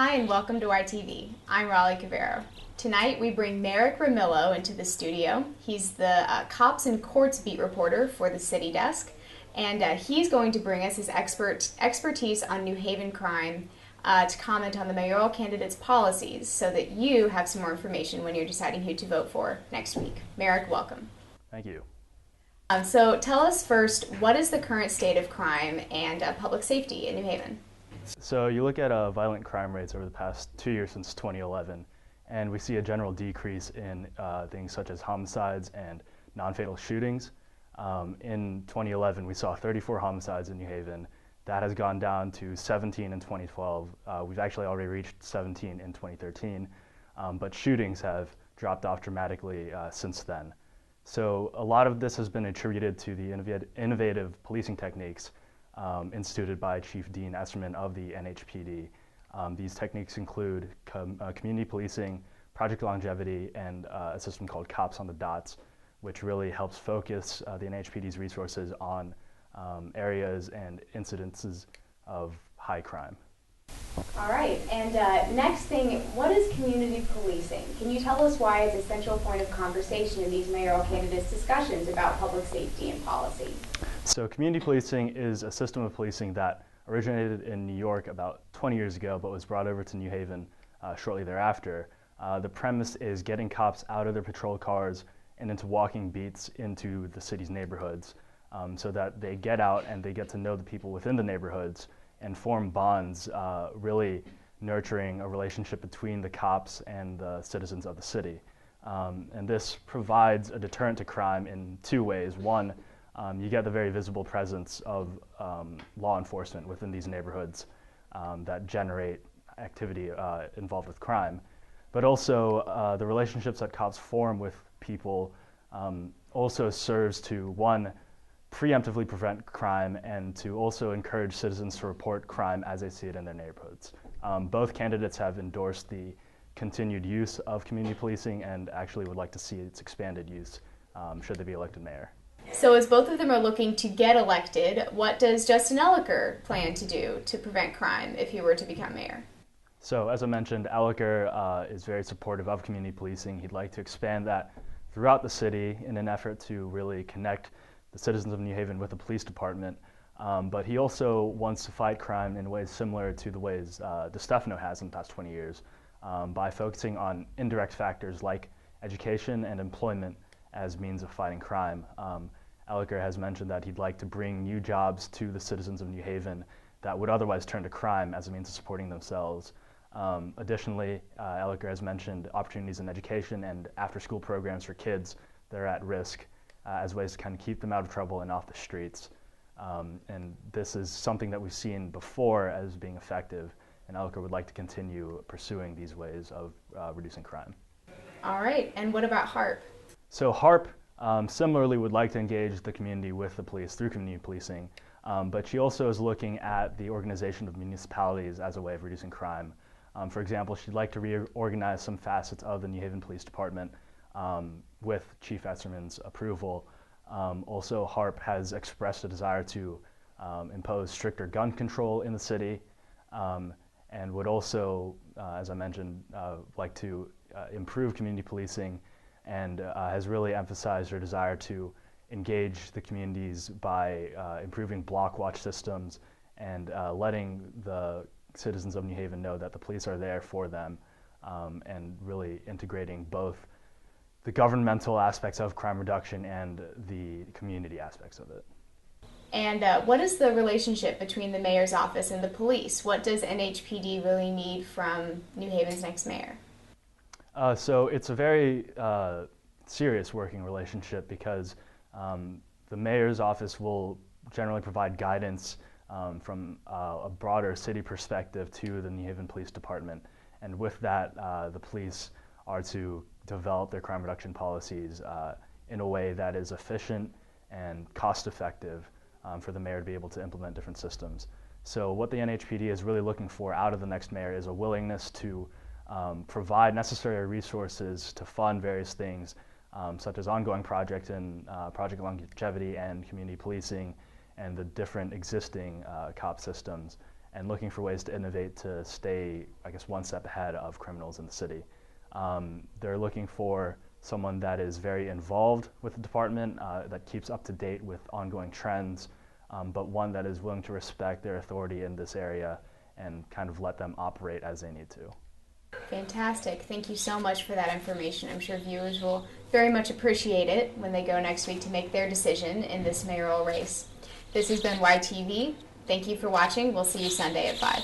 Hi and welcome to our TV. I'm Raleigh Cavero. Tonight we bring Marek Ramilo into the studio. He's the Cops and Courts beat reporter for the City Desk, and he's going to bring us his expertise on New Haven crime to comment on the mayoral candidates' policies so that you have some more information when you're deciding who to vote for next week. Marek, welcome. Thank you. So tell us first, what is the current state of crime and public safety in New Haven? So you look at violent crime rates over the past 2 years since 2011, and we see a general decrease in things such as homicides and non-fatal shootings. In 2011, we saw 34 homicides in New Haven. That has gone down to 17 in 2012. We've actually already reached 17 in 2013, but shootings have dropped off dramatically since then. So a lot of this has been attributed to the innovative policing techniques instituted by Chief Dean Esserman of the NHPD. These techniques include community policing, project longevity, and a system called Cops on the Dots, which really helps focus the NHPD's resources on areas and incidences of high crime. All right, and next thing, what is community policing? Can you tell us why it's a central point of conversation in these mayoral candidates' discussions about public safety and policy? So community policing is a system of policing that originated in New York about 20 years ago, but was brought over to New Haven shortly thereafter. The premise is getting cops out of their patrol cars and into walking beats into the city's neighborhoods so that they get out and they get to know the people within the neighborhoods and form bonds, really nurturing a relationship between the cops and the citizens of the city. And this provides a deterrent to crime in two ways. One, you get the very visible presence of law enforcement within these neighborhoods that generate activity involved with crime. But also the relationships that cops form with people also serves to, one, preemptively prevent crime and to also encourage citizens to report crime as they see it in their neighborhoods. Both candidates have endorsed the continued use of community policing and actually would like to see its expanded use should they be elected mayor. So as both of them are looking to get elected, what does Justin Elicker plan to do to prevent crime if he were to become mayor? So as I mentioned, Elicker is very supportive of community policing. He'd like to expand that throughout the city in an effort to really connect the citizens of New Haven with the police department. But he also wants to fight crime in ways similar to the ways DeStefano has in the past 20 years by focusing on indirect factors like education and employment as means of fighting crime. Elicker has mentioned that he'd like to bring new jobs to the citizens of New Haven that would otherwise turn to crime as a means of supporting themselves. Additionally, Elicker has mentioned opportunities in education and after-school programs for kids that are at risk as ways to kind of keep them out of trouble and off the streets. And this is something that we've seen before as being effective, and Elicker would like to continue pursuing these ways of reducing crime. All right, and what about HARP? So HARP similarly would like to engage the community with the police through community policing, but she also is looking at the organization of municipalities as a way of reducing crime. For example, she'd like to reorganize some facets of the New Haven Police Department with Chief Esserman's approval. Also, HARP has expressed a desire to impose stricter gun control in the city and would also, as I mentioned, like to improve community policing and has really emphasized her desire to engage the communities by improving block watch systems and letting the citizens of New Haven know that the police are there for them and really integrating both the governmental aspects of crime reduction and the community aspects of it. And what is the relationship between the mayor's office and the police? What does NHPD really need from New Haven's next mayor? So it's a very serious working relationship because the mayor's office will generally provide guidance from a broader city perspective to the New Haven Police Department. And with that, the police are to develop their crime reduction policies in a way that is efficient and cost-effective for the mayor to be able to implement different systems. So what the NHPD is really looking for out of the next mayor is a willingness to provide necessary resources to fund various things, such as ongoing projects in project longevity and community policing and the different existing COP systems, and looking for ways to innovate to stay, I guess, one step ahead of criminals in the city. They're looking for someone that is very involved with the department, that keeps up to date with ongoing trends, but one that is willing to respect their authority in this area and kind of let them operate as they need to. Fantastic. Thank you so much for that information. I'm sure viewers will very much appreciate it when they go next week to make their decision in this mayoral race. This has been YTV. Thank you for watching. We'll see you Sunday at 5.